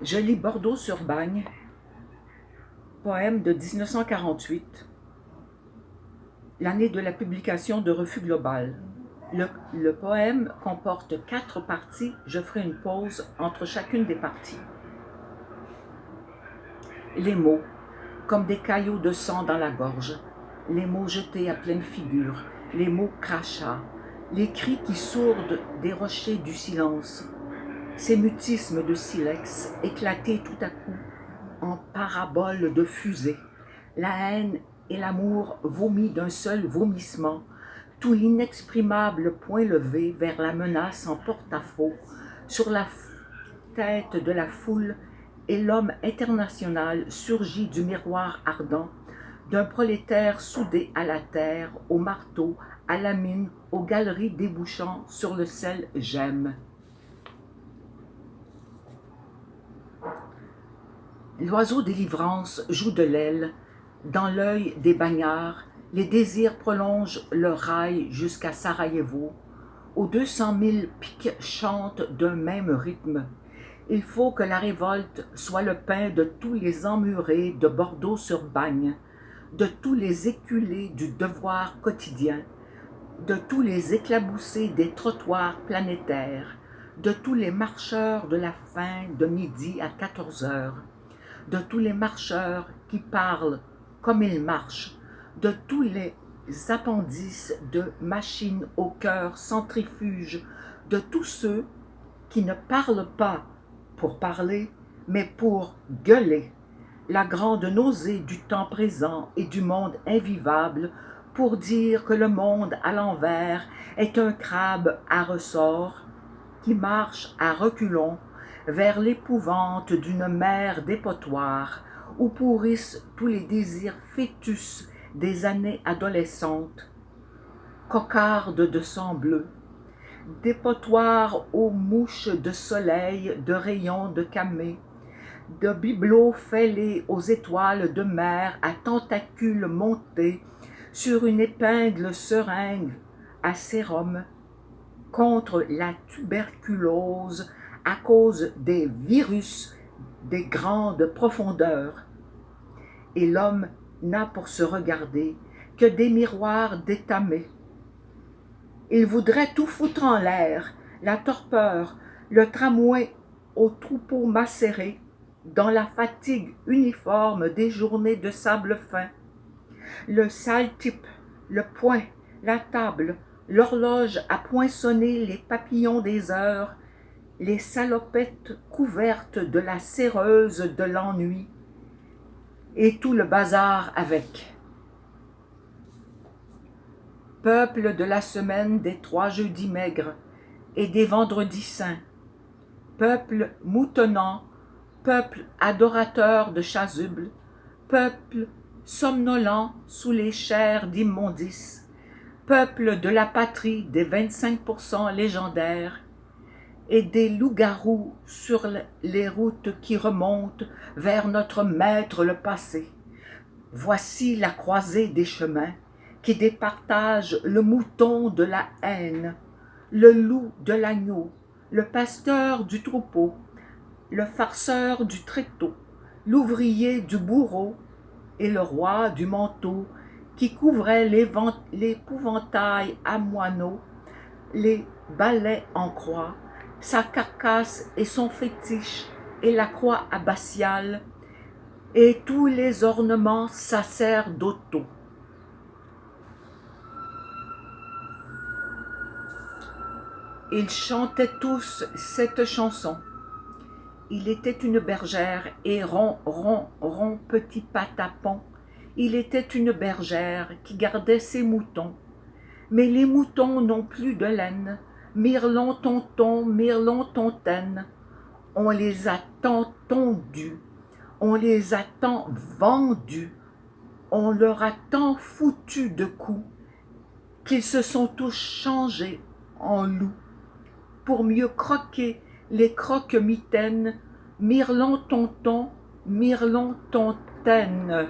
Je lis Bordeaux-sur-Bagne, poème de 1948, l'année de la publication de Refus Global. Le poème comporte 4 parties, je ferai une pause entre chacune des parties. Les mots, comme des caillots de sang dans la gorge, les mots jetés à pleine figure, les mots crachats, les cris qui sourdent des rochers du silence, ces mutismes de silex éclatés tout à coup en paraboles de fusée, la haine et l'amour vomis d'un seul vomissement, tout l'inexprimable point levé vers la menace en porte-à-faux, sur la tête de la foule, et l'homme international surgit du miroir ardent, d'un prolétaire soudé à la terre, au marteau, à la mine, aux galeries débouchant sur le sel j'aime. L'oiseau délivrance joue de l'aile, dans l'œil des bagnards, les désirs prolongent leur rail jusqu'à Sarajevo, où 200 000 piques chantent d'un même rythme. Il faut que la révolte soit le pain de tous les emmurés de Bordeaux-sur-Bagne, de tous les éculés du devoir quotidien, de tous les éclaboussés des trottoirs planétaires, de tous les marcheurs de la faim de midi à 14 heures, de tous les marcheurs qui parlent comme ils marchent, de tous les appendices de machines au cœur centrifuge, de tous ceux qui ne parlent pas pour parler, mais pour gueuler, la grande nausée du temps présent et du monde invivable, pour dire que le monde à l'envers est un crabe à ressort qui marche à reculons vers l'épouvante d'une mer dépotoir où pourrissent tous les désirs fœtus des années adolescentes, cocardes de sang bleu, dépotoir aux mouches de soleil, de rayons de camée, de bibelots fêlés aux étoiles de mer à tentacules montés sur une épingle seringue à sérum contre la tuberculose à cause des virus des grandes profondeurs. Et l'homme n'a pour se regarder que des miroirs détamés. Il voudrait tout foutre en l'air, la torpeur, le tramway au troupeau macéré, dans la fatigue uniforme des journées de sable fin, le sale type, le poing, la table, l'horloge à poinçonner les papillons des heures, les salopettes couvertes de la céreuse de l'ennui, et tout le bazar avec. Peuple de la semaine des 3 jeudis maigres et des vendredis saints, peuple moutonnant, peuple adorateur de chasubles, peuple somnolent sous les chairs d'immondices, peuple de la patrie des 25% légendaires et des loups-garous sur les routes qui remontent vers notre maître le passé. Voici la croisée des chemins qui départage le mouton de la haine, le loup de l'agneau, le pasteur du troupeau, le farceur du tréteau, l'ouvrier du bourreau et le roi du manteau qui couvrait l'épouvantail à moineaux, les balais en croix, sa carcasse et son fétiche et la croix abbatiale et tous les ornements sacerdotaux. Ils chantaient tous cette chanson. Il était une bergère, et rond, rond, rond, petit patapon. Il était une bergère qui gardait ses moutons. Mais les moutons n'ont plus de laine. Mirlon, tonton, mirlon, tontaine. On les a tant tondus, on les a tant vendus, on leur a tant foutu de coups qu'ils se sont tous changés en loups pour mieux croquer les croque-mitaines, mirlon tonton, mirlon tontaine.